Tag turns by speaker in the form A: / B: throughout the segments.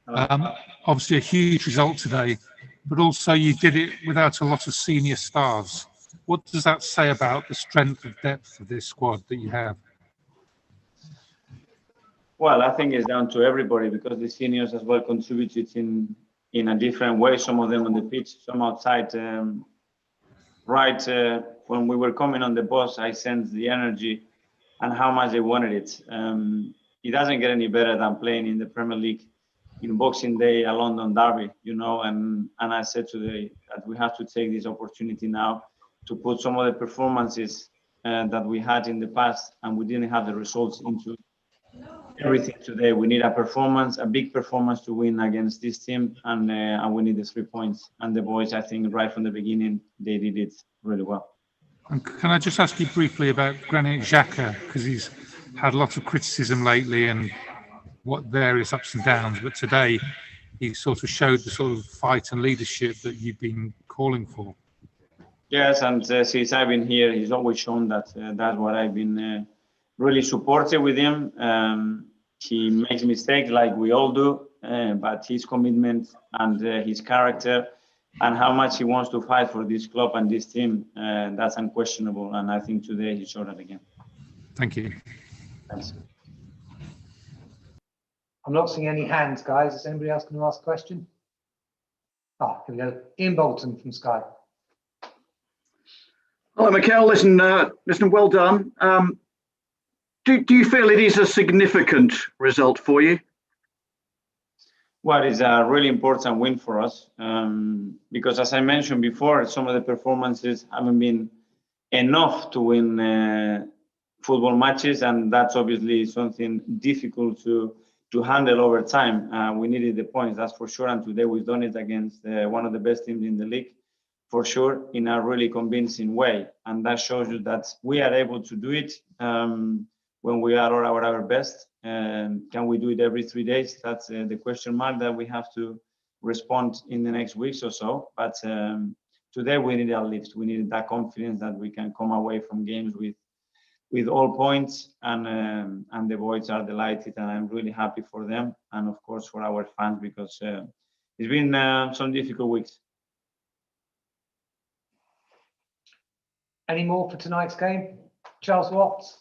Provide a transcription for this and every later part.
A: Um, Obviously, a huge result today, but also you did it without a lot of senior stars. What does that say about the strength of depth of this squad that you have?
B: Well, I think it's down to everybody because the seniors as well contributed in a different way. Some of them on the pitch, some outside. When we were coming on the bus, I sensed the energy and how much they wanted it. It doesn't get any better than playing in the Premier League in Boxing Day, a London derby, you know. And I said today that we have to take this opportunity now to put some of the performances that we had in the past and we didn't have the results into everything today. We need a performance, a big performance to win against this team, and we need the 3 points. And the boys, I think, right from the beginning, they did it really well.
A: And can I just ask you briefly about Granit Xhaka, because he's had lots of criticism lately and what various ups and downs, but today he sort of showed the sort of fight and leadership that you've been calling for.
B: Yes, and since I've been here, he's always shown that that's what I've been really supportive with him. He makes mistakes like we all do, but his commitment and his character and how much he wants to fight for this club and this team, that's unquestionable. And I think today he showed that again.
A: Thank you.
B: Thanks.
C: I'm not seeing any hands, guys. Is anybody else going to ask a question? Oh, here we go. Ian Bolton from Sky.
D: Hello, Mikel. Listen, well done. Do you feel it is a significant result for you?
B: Well, it's a really important win for us because, as I mentioned before, some of the performances haven't been enough to win football matches, and that's obviously something difficult to handle over time. We needed the points, that's for sure, and today we've done it against one of the best teams in the league, for sure, in a really convincing way, and that shows you that we are able to do it when we are at our best. Can we do it every 3 days? That's the question mark that we have to respond in the next weeks or so. But today we needed a lift. We needed that confidence that we can come away from games with all points, and the boys are delighted, and I'm really happy for them, and of course for our fans, because it's been some difficult weeks.
C: Any more for tonight's game? Charles Watts.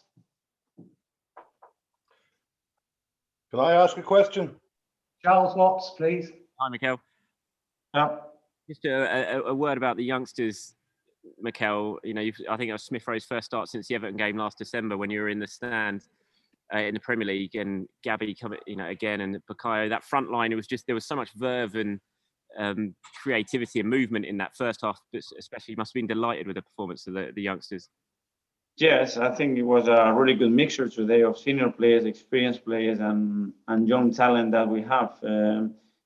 E: Can I ask a question?
C: Charles Watts, please.
F: Hi, Mikel.
B: Yeah.
F: Just a word about the youngsters, Mikel. You know, I think it was Smith Rowe's first start since the Everton game last December when you were in the stand in the Premier League, and Gabby coming, you know, again, and Bukayo. That front line, it was just, there was so much verve and creativity and movement in that first half. Especially, you must have been delighted with the performance of the youngsters.
B: Yes, I think it was a really good mixture today of senior players, experienced players, and young talent that we have.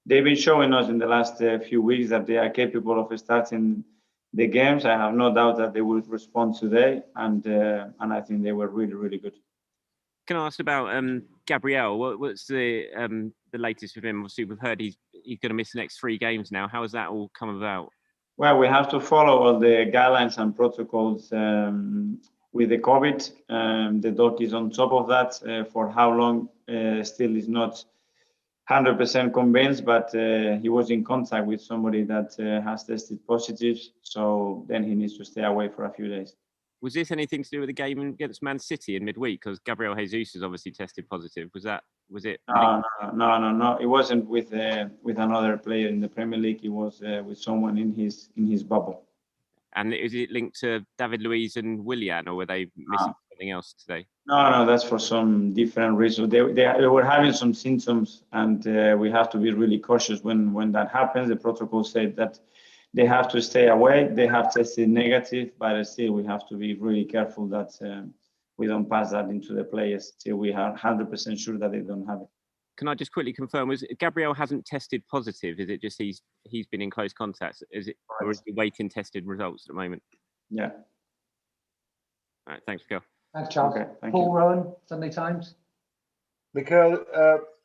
B: They've been showing us in the last few weeks that they are capable of starting the games. I have no doubt that they will respond today, and I think they were really, really good.
F: Can I ask about Gabriel? What's the latest with him? Obviously, we've heard he's going to miss the next 3 games now. How has that all come about?
B: Well, we have to follow all the guidelines and protocols with the COVID. The doc is on top of that. For how long still is not 100% convinced, but he was in contact with somebody that has tested positive, so then he needs to stay away for a few days.
F: Was this anything to do with the game against Man City in midweek? Because Gabriel Jesus has obviously tested positive. Was it?
B: No. It wasn't with another player in the Premier League. It was with someone in his bubble.
F: And is it linked to David Luiz and Willian, or were they missing something else today?
B: No, that's for some different reason. They were having some symptoms, and we have to be really cautious when that happens. The protocol said that they have to stay away. They have tested negative, but still we have to be really careful that we don't pass that into the players till we are 100% sure that they don't have it.
F: Can I just quickly confirm? Gabriel hasn't tested positive? Is it just he's been in close contact? Is it, or is he waiting tested results at the moment?
B: Yeah.
F: All right. Thanks, Mikel.
C: Thanks, Charles.
B: Okay, thank
C: Paul
B: you.
C: Rowan, Sunday Times.
E: Mikel,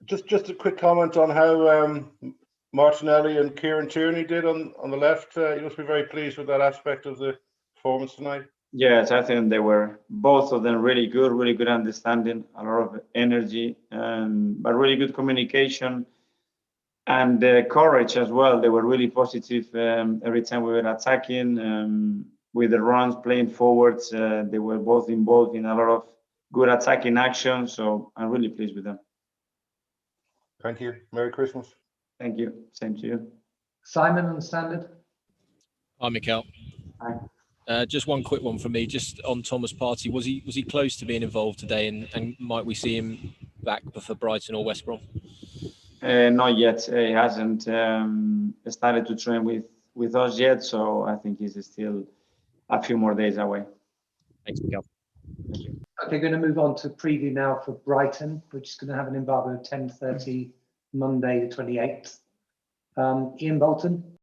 E: just a quick comment on how Martinelli and Kieran Tierney did on the left. You must be very pleased with that aspect of the performance tonight.
B: Yes, I think they were, both of them, really good understanding, a lot of energy, but really good communication. and courage as well. They were really positive every time we were attacking. With the runs, playing forwards, they were both involved in a lot of good attacking action. So I'm really pleased with them.
E: Thank you. Merry Christmas.
B: Thank you. Same to you.
C: Simon on standard.
G: Hi, Mikel.
B: Hi.
G: Just one quick one from me, just on Thomas Partey. Was he close to being involved today, and might we see him back for Brighton or West Brom?
B: Not yet. He hasn't started to train with us yet, so I think he's still a few more days away.
G: Thanks, Mikel.
C: Okay, going to move on to preview now for Brighton, which is going to have an embargo of 10:30 Monday the 28th. Ian Bolton.